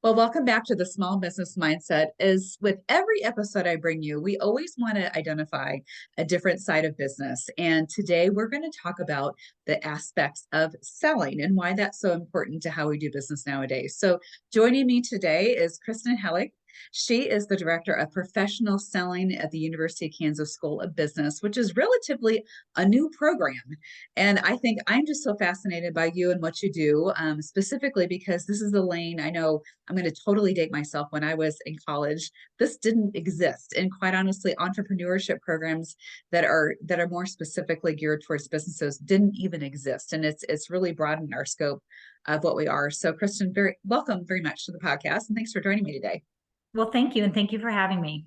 Well, welcome back to the Small Business Mindset. As with every episode I bring you, we always want to identify a different side of business. And today we're going to talk about the aspects of selling and why that's so important to how we do business nowadays. So joining me today is Kristen Helling. She is the Director of Professional Selling at the University of Kansas School of Business, which is relatively a new program. And I think I'm just so fascinated by you and what you do, specifically because this is a lane I know I'm going to totally date myself. When I was in college, this didn't exist. And quite honestly, entrepreneurship programs that are more specifically geared towards businesses didn't even exist. And it's really broadened our scope of what we are. So Kristen, very welcome very much to the podcast. And thanks for joining me today. Well, thank you. And thank you for having me.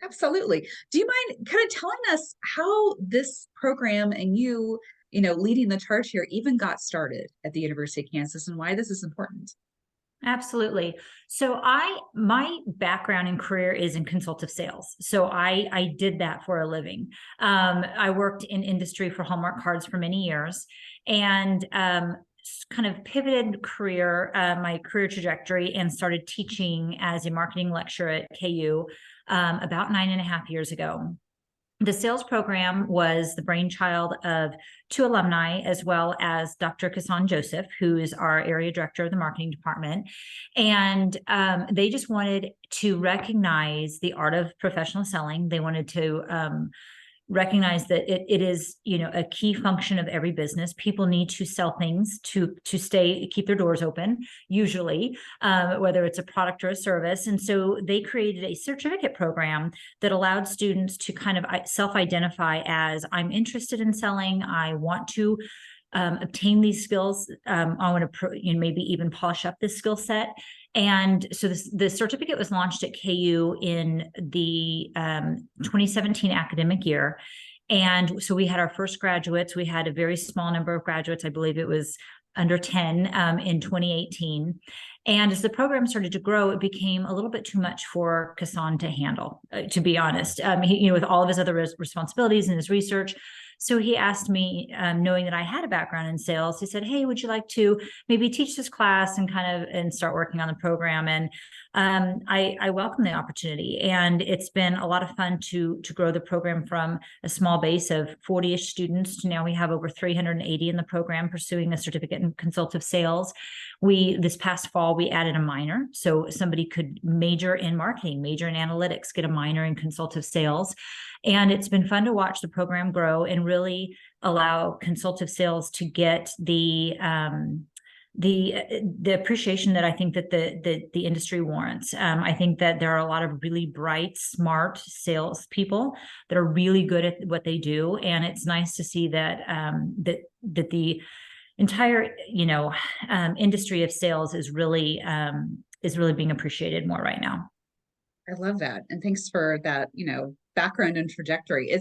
Absolutely. Do you mind kind of telling us how this program and you leading the charge here even got started at the University of Kansas and why this is important? Absolutely. So my background and career is in consultative sales. So I did that for a living. I worked in industry for Hallmark cards for many years and kind of pivoted my career trajectory and started teaching as a marketing lecturer at KU about 9.5 years ago. The sales program was the brainchild of two alumni, as well as Dr. Kassan Joseph, who is our area director of the marketing department. And they just wanted to recognize the art of professional selling. They wanted to recognize that it is, a key function of every business. People need to sell things to keep their doors open, usually, whether it's a product or a service. And so they created a certificate program that allowed students to kind of self-identify as, I'm interested in selling. I want to obtain these skills. I want to maybe even polish up this skill set. And so the certificate was launched at KU in the 2017 academic year. And so we had our first graduates. We had a very small number of graduates. I believe it was under 10 in 2018. And as the program started to grow, it became a little bit too much for Kassan to handle, to be honest. He, with all of his other responsibilities and his research. So he asked me, knowing that I had a background in sales, he said, "Hey, would you like to maybe teach this class and start working on the program?" And I welcome the opportunity, and it's been a lot of fun to grow the program from a small base of 40-ish students to now we have over 380 in the program pursuing a certificate in consultative sales. This past fall, we added a minor, so somebody could major in marketing, major in analytics, get a minor in consultative sales. And it's been fun to watch the program grow and really allow consultative sales to get the appreciation that I think that the industry warrants. I think that there are a lot of really bright, smart sales people that are really good at what they do, and it's nice to see that that the entire industry of sales is really being appreciated more right now. I love that. And thanks for that, background and trajectory.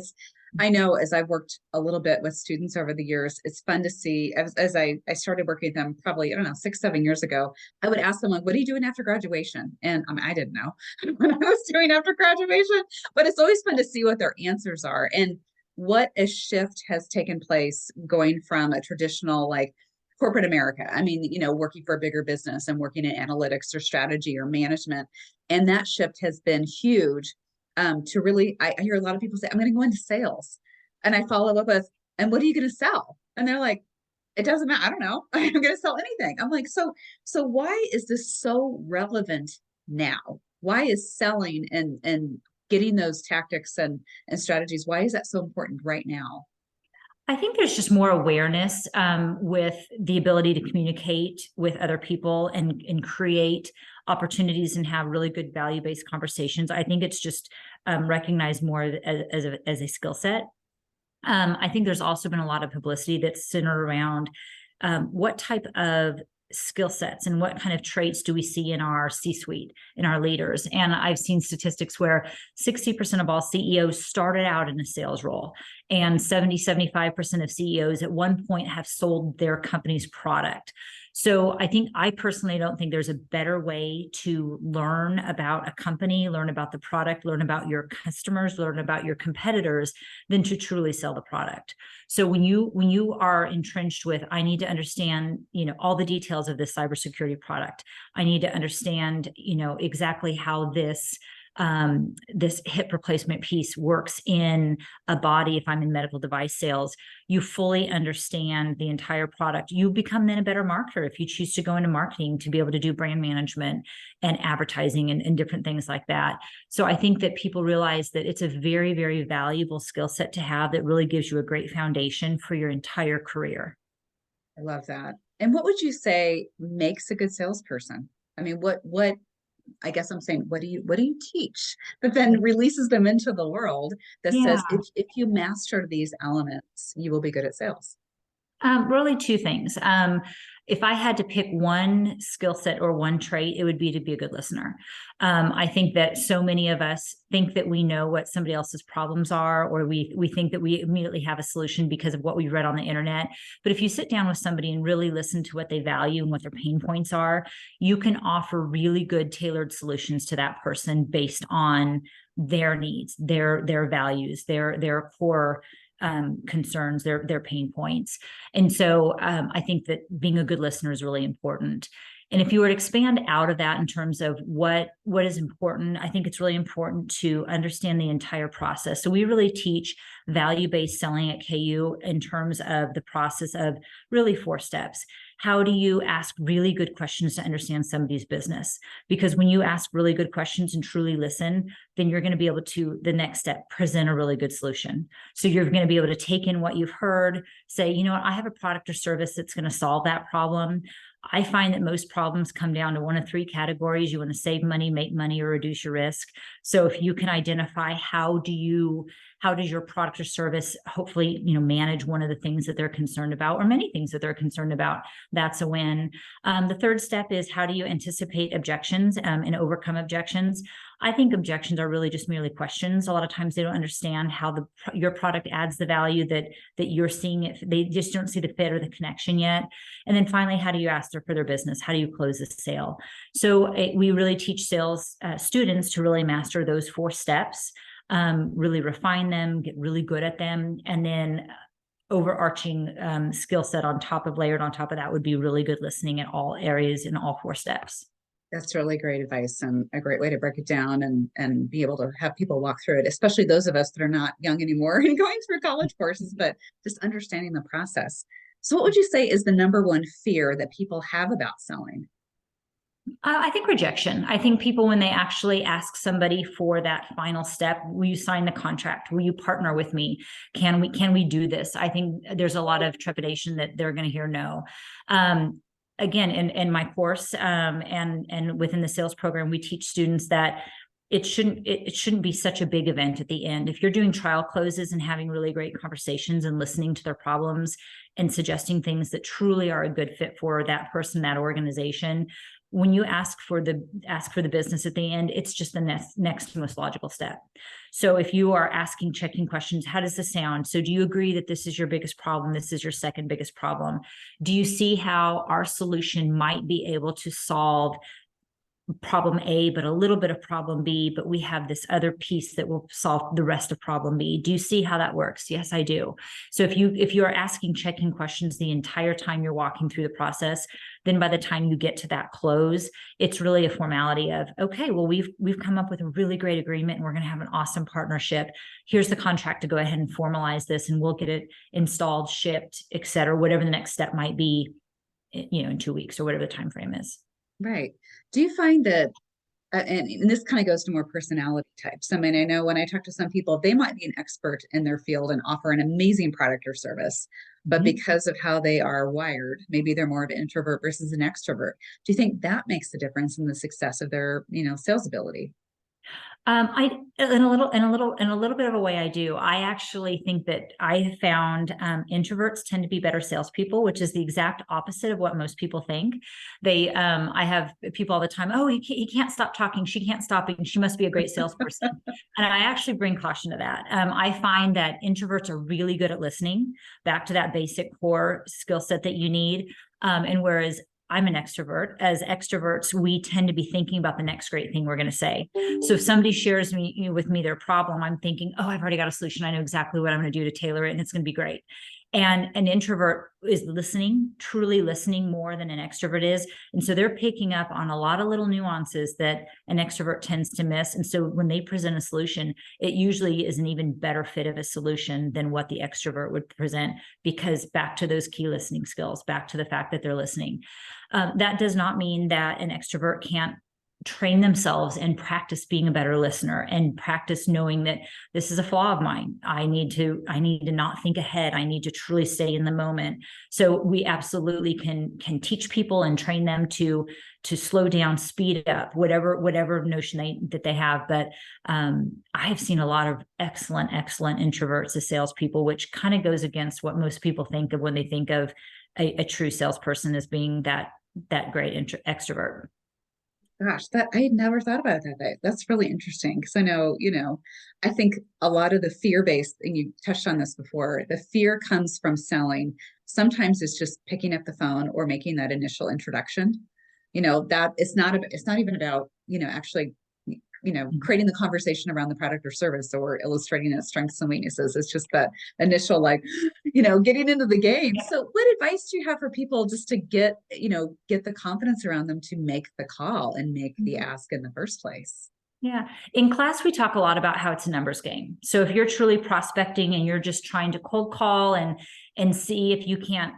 I know as I've worked a little bit with students over the years, it's fun to see as I started working with them probably, I don't know, 6, 7 years ago, I would ask them, like, what are you doing after graduation? And I didn't know what I was doing after graduation, but it's always fun to see what their answers are and what a shift has taken place going from a traditional, like, corporate America. I mean, working for a bigger business and working in analytics or strategy or management. And that shift has been huge. To really, I hear a lot of people say, I'm going to go into sales. And I follow up with, and what are you going to sell? And they're like, it doesn't matter. I don't know. I'm going to sell anything. I'm like, so why is this so relevant now? Why is selling and getting those tactics and strategies, why is that so important right now? I think there's just more awareness with the ability to communicate with other people and create opportunities and have really good value-based conversations. I think it's just recognized more as a skill set. I think there's also been a lot of publicity that's centered around what type of skill sets and what kind of traits do we see in our C-suite, in our leaders. And I've seen statistics where 60% of all CEOs started out in a sales role, and 75% of CEOs at one point have sold their company's product. So I personally don't think there's a better way to learn about a company, learn about the product, learn about your customers, learn about your competitors than to truly sell the product. So when you are entrenched with, I need to understand, all the details of this cybersecurity product. I need to understand, exactly how this hip replacement piece works in a body. If I'm in medical device sales, you fully understand the entire product. You become then a better marketer if you choose to go into marketing to be able to do brand management and advertising and different things like that. So I think that people realize that it's a very, very valuable skill set to have that really gives you a great foundation for your entire career. I love that. And what would you say makes a good salesperson? I mean, what I guess I'm saying, what do you teach that then releases them into the world that Yeah. says if you master these elements, you will be good at sales? Really two things. If I had to pick one skill set or one trait, it would be to be a good listener. I think that so many of us think that we know what somebody else's problems are, or we think that we immediately have a solution because of what we read on the internet. But if you sit down with somebody and really listen to what they value and what their pain points are, you can offer really good tailored solutions to that person based on their needs, their values, their core concerns, their pain points. And so I think that being a good listener is really important. And if you were to expand out of that in terms of what is important, I think it's really important to understand the entire process. So we really teach value-based selling at KU in terms of the process of really 4 steps. How do you ask really good questions to understand somebody's business? Because when you ask really good questions and truly listen, then you're going to be able to, the next step, present a really good solution. So you're going to be able to take in what you've heard, say, you know what, I have a product or service that's going to solve that problem. I find that most problems come down to one of 3 categories. You want to save money, make money, or reduce your risk. So if you can identify how does your product or service hopefully, manage one of the things that they're concerned about, or many things that they're concerned about, that's a win. The third step is, how do you anticipate objections and overcome objections? I think objections are really just merely questions. A lot of times they don't understand how your product adds the value that you're seeing it. They just don't see the fit or the connection yet. And then finally, how do you ask for their business? How do you close a sale? So we really teach sales students to really master those 4 steps, really refine them, get really good at them, and then overarching skill set layered on top of that would be really good listening in all areas in all 4 steps. That's really great advice and a great way to break it down and be able to have people walk through it, especially those of us that are not young anymore and going through college courses, but just understanding the process. So what would you say is the number one fear that people have about selling? I think rejection. I think people, when they actually ask somebody for that final step, will you sign the contract? Will you partner with me? Can we do this? I think there's a lot of trepidation that they're going to hear no. Again, in my course and within the sales program, we teach students that it shouldn't be such a big event at the end. If you're doing trial closes and having really great conversations and listening to their problems and suggesting things that truly are a good fit for that person, that organization, when you ask for the business at the end, it's just the next most logical step. So if you are checking questions, how does this sound? So do you agree that this is your biggest problem? This is your second biggest problem? Do you see how our solution might be able to solve problem A, but a little bit of problem B, but we have this other piece that will solve the rest of problem B? Do you see how that works? Yes, I do. So if you are checking questions the entire time you're walking through the process, then by the time you get to that close, it's really a formality of, okay, well, we've come up with a really great agreement and we're going to have an awesome partnership. Here's the contract to go ahead and formalize this, and we'll get it installed, shipped, et cetera, whatever the next step might be, in 2 weeks or whatever the time frame is. Right. Do you find that, and this kind of goes to more personality types. I mean, I know when I talk to some people, they might be an expert in their field and offer an amazing product or service, but because of how they are wired, maybe they're more of an introvert versus an extrovert. Do you think that makes a difference in the success of their, sales ability? In a little bit of a way, I do. I actually think that I found introverts tend to be better salespeople, which is the exact opposite of what most people think. I have people all the time, oh, he can't stop talking. She can't stop it. She must be a great salesperson. And I actually bring caution to that. I find that introverts are really good at listening, back to that basic core skill set that you need. And whereas I'm an extrovert. As extroverts, we tend to be thinking about the next great thing we're going to say. So if somebody shares with me their problem, I'm thinking, oh, I've already got a solution. I know exactly what I'm going to do to tailor it, and it's going to be great. And an introvert is listening, truly listening more than an extrovert is. And so they're picking up on a lot of little nuances that an extrovert tends to miss. And so when they present a solution, it usually is an even better fit of a solution than what the extrovert would present, because back to those key listening skills, back to the fact that they're listening. That does not mean that an extrovert can't train themselves and practice being a better listener, and practice knowing that this is a flaw of mine. I need to not think ahead. I need to truly stay in the moment. So we absolutely can teach people and train them to slow down, speed up, whatever notion that they have. But I have seen a lot of excellent introverts as salespeople, which kind of goes against what most people think of when they think of a true salesperson as being that great extrovert. Gosh, that I had never thought about it that way. That's really interesting because I know, I think a lot of the fear-based, and you touched on this before, the fear comes from selling. Sometimes it's just picking up the phone or making that initial introduction. That it's not even about, actually, creating the conversation around the product or service or illustrating its strengths and weaknesses. It's just that initial, like, getting into the game. So what advice do you have for people just to get the confidence around them to make the call and make the ask in the first place? Yeah. In class, we talk a lot about how it's a numbers game. So if you're truly prospecting and you're just trying to cold call and see if you can't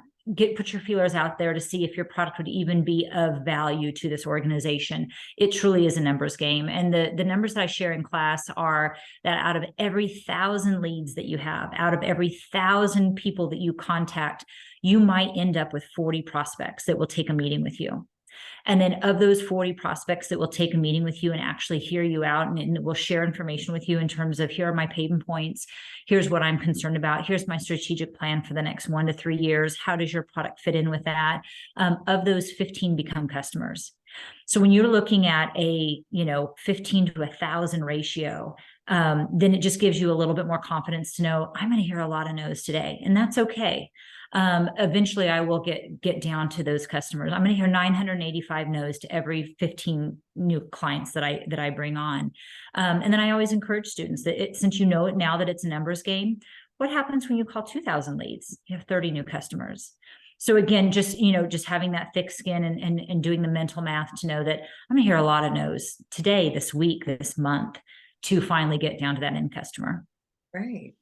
put your feelers out there to see if your product would even be of value to this organization, it truly is a numbers game. And the numbers that I share in class are that out of every 1,000 leads that you have, out of every 1,000 people that you contact, you might end up with 40 prospects that will take a meeting with you. And then of those 40 prospects that will take a meeting with you and actually hear you out, and will share information with you in terms of, here are my pain points. Here's what I'm concerned about. Here's my strategic plan for the next 1 to 3 years. How does your product fit in with that? Of those, 15 become customers. So when you're looking at a 15 to 1,000 ratio, then it just gives you a little bit more confidence to know I'm going to hear a lot of no's today, and that's okay. Eventually I will get down to those customers. I'm going to hear 985 no's to every 15 new clients that I bring on. And then I always encourage students that since you know it now that it's a numbers game, what happens when you call 2,000 leads? You have 30 new customers. So again, just having that thick skin and doing the mental math to know that I'm going to hear a lot of no's today, this week, this month, to finally get down to that end customer. Right.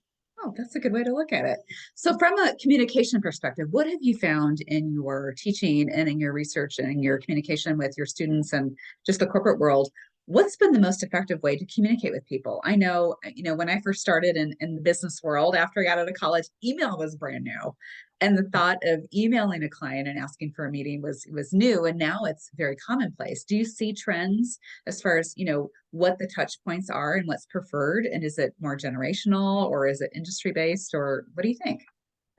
Oh, that's a good way to look at it. So from a communication perspective, what have you found in your teaching and in your research and in your communication with your students and just the corporate world? What's been the most effective way to communicate with people? I know, when I first started in the business world, after I got out of college, email was brand new. And the thought of emailing a client and asking for a meeting was new. And now it's very commonplace. Do you see trends as far as, what the touch points are and what's preferred? And is it more generational or is it industry based, or what do you think?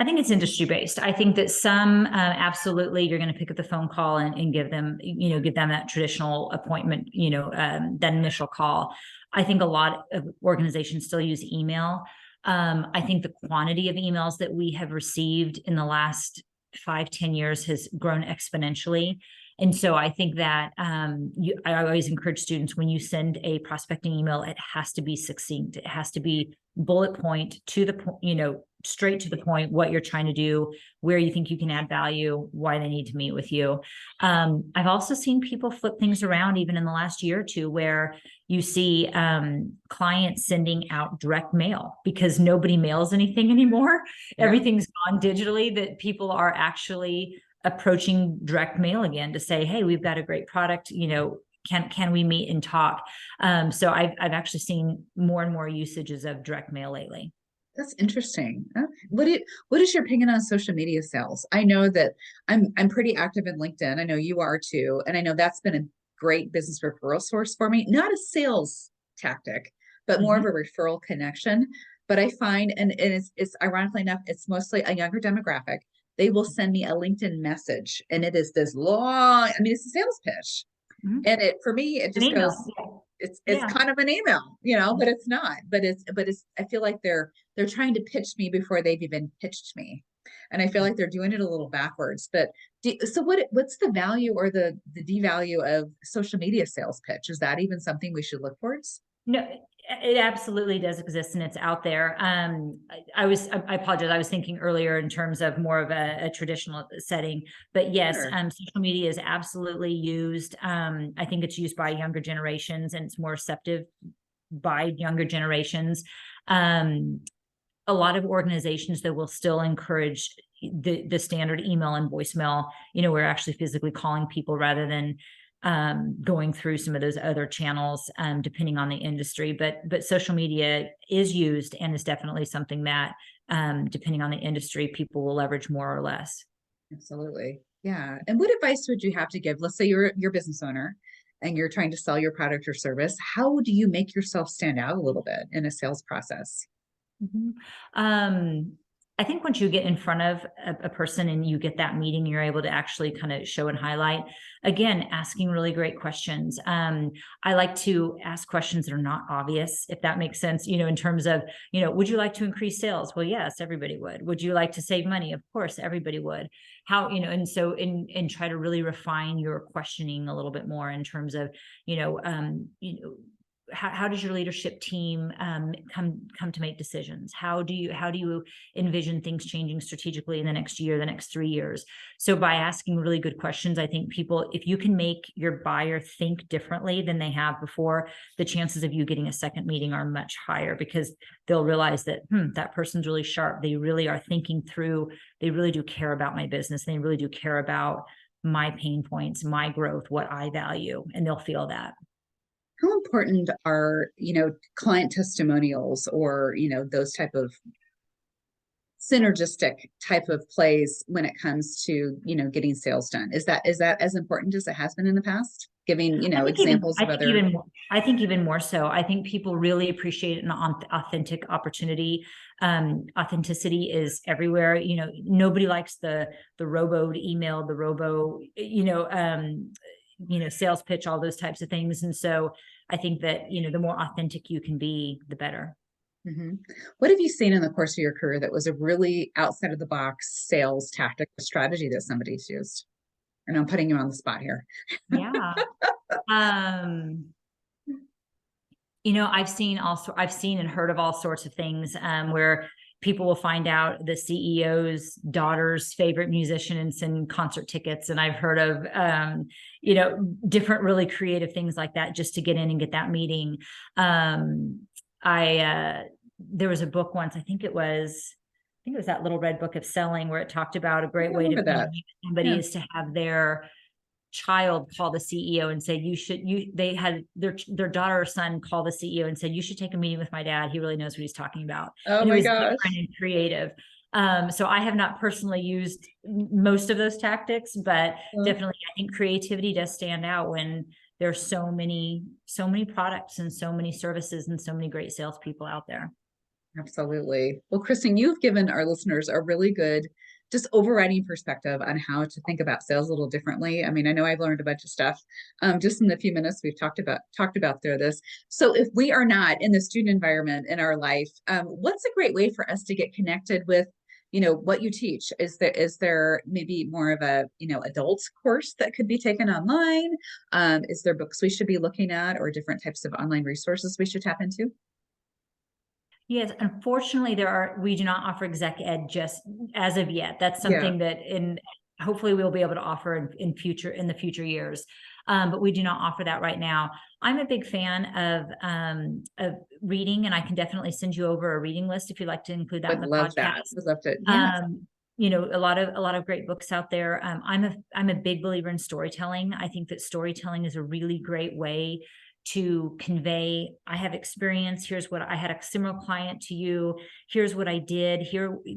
I think it's industry based. I think that some absolutely you're going to pick up the phone call and give them that traditional appointment, that initial call. I think a lot of organizations still use email. I think the quantity of emails that we have received in the last 5-10 years has grown exponentially. And so I think that I always encourage students, when you send a prospecting email, it has to be succinct. It has to be bullet point to the point, straight to the point, what you're trying to do, where you think you can add value, why they need to meet with you. I've also seen people flip things around even in the last year or two, where you see clients sending out direct mail because nobody mails anything anymore. Yeah. Everything's gone digitally, that people are actually approaching direct mail again to say, hey, we've got a great product, can we meet and talk? So I've actually seen more and more usages of direct mail lately. That's interesting. What is your opinion on social media sales? I know that I'm pretty active in LinkedIn. I know you are too, and I know that's been a great business referral source for me. Not a sales tactic, but more of a referral connection. But I find, and it's ironically enough, it's mostly a younger demographic. They will send me a LinkedIn message, and it is this long. I mean, it's a sales pitch, and for me, it just goes. It's kind of an email, but it's not. But it's. I feel like they're trying to pitch me before they've even pitched me. And I feel like they're doing it a little backwards. But so what's the value or the devalue of social media sales pitch? Is that even something we should look towards? No, it absolutely does exist and it's out there. I apologize. I was thinking earlier in terms of more of a traditional setting, but yes, Sure. social media is absolutely used. I think it's used by younger generations and it's more receptive by younger generations. A lot of organizations that will still encourage the standard email and voicemail, we're actually physically calling people rather than going through some of those other channels, depending on the industry. But social media is used and is definitely something that, depending on the industry, people will leverage more or less. Absolutely. Yeah. And what advice would you have to give? Let's say you're a business owner and you're trying to sell your product or service. How do you make yourself stand out a little bit in a sales process? Mhm. I think once you get in front of a person and you get that meeting, you're able to actually kind of show and highlight, again, asking really great questions. I like to ask questions that are not obvious, if that makes sense, in terms of, would you like to increase sales? Well, yes, everybody would. Would you like to save money? Of course, everybody would. How, and so and try to really refine your questioning a little bit more in terms of, how does your leadership team come to make decisions? How do you envision things changing strategically in the next year, the next 3 years? So by asking really good questions, I think people, if you can make your buyer think differently than they have before, the chances of you getting a second meeting are much higher because they'll realize that that person's really sharp. They really are thinking through. They really do care about my business. They really do care about my pain points, my growth, what I value, and they'll feel that. How important are, client testimonials or, those type of synergistic type of plays when it comes to, getting sales done? Is that as important as it has been in the past? Giving, examples of other. I think even more so. I think people really appreciate an authentic opportunity. Authenticity is everywhere. Nobody likes the robo email, the robo, sales pitch, all those types of things. And so I think that, the more authentic you can be, the better. Mhm. What have you seen in the course of your career that was a really outside of the box sales tactic or strategy that somebody's used? And I'm putting you on the spot here. Yeah. I've seen and heard of all sorts of things, where people will find out the CEO's daughter's favorite musician and send concert tickets. And I've heard of, different really creative things like that just to get in and get that meeting. There was a book once, I think it was that Little Red Book of Selling, where it talked about a great I way to remember that. meet somebody Yeah. is to have their child call the CEO and say, they had their daughter or son call the CEO and said, you should take a meeting with my dad. He really knows what he's talking about. Oh And it my was gosh. different and creative. So I have not personally used most of those tactics, but definitely I think creativity does stand out when there's so many products and so many services and so many great salespeople out there. Absolutely. Well, Kristen, you've given our listeners a really good, just overriding perspective on how to think about sales a little differently. I mean, I know I've learned a bunch of stuff just in the few minutes we've talked about through this. So, if we are not in the student environment in our life, what's a great way for us to get connected with, what you teach? Is there maybe more of a adult course that could be taken online? Is there books we should be looking at, or different types of online resources we should tap into? Yes, unfortunately, we do not offer exec ed just as of yet. That's Yeah. something that hopefully we'll be able to offer in the future years. But we do not offer that right now. I'm a big fan of reading, and I can definitely send you over a reading list if you'd like to include that in Would the love that. podcast. Would love to. Yeah. A lot of great books out there. I'm a big believer in storytelling. I think that storytelling is a really great way to convey, I have experience. Here's what I had a similar client to you. Here's what I did.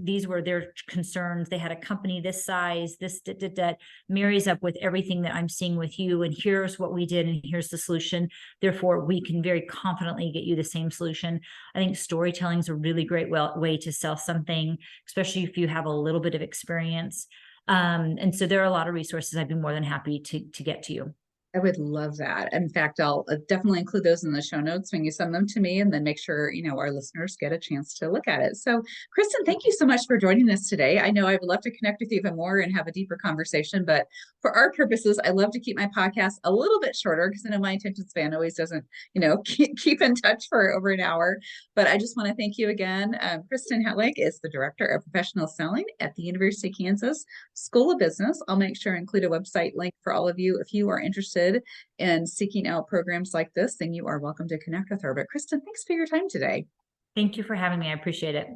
These were their concerns. They had a company this size, that marries up with everything that I'm seeing with you. And here's what we did. And here's the solution. Therefore, we can very confidently get you the same solution. I think storytelling is a really great way to sell something, especially if you have a little bit of experience. And so there are a lot of resources I'd be more than happy to get to you. I would love that. In fact, I'll definitely include those in the show notes when you send them to me, and then make sure, our listeners get a chance to look at it. So, Kristen, thank you so much for joining us today. I know I would love to connect with you even more and have a deeper conversation, but for our purposes, I love to keep my podcast a little bit shorter because I know my attention span always doesn't, keep in touch for over an hour. But I just want to thank you again. Kristen Helling is the Director of Professional Selling at the University of Kansas School of Business. I'll make sure to include a website link for all of you if you are interested and seeking out programs like this, then you are welcome to connect with her. But Kristen, thanks for your time today. Thank you for having me. I appreciate it.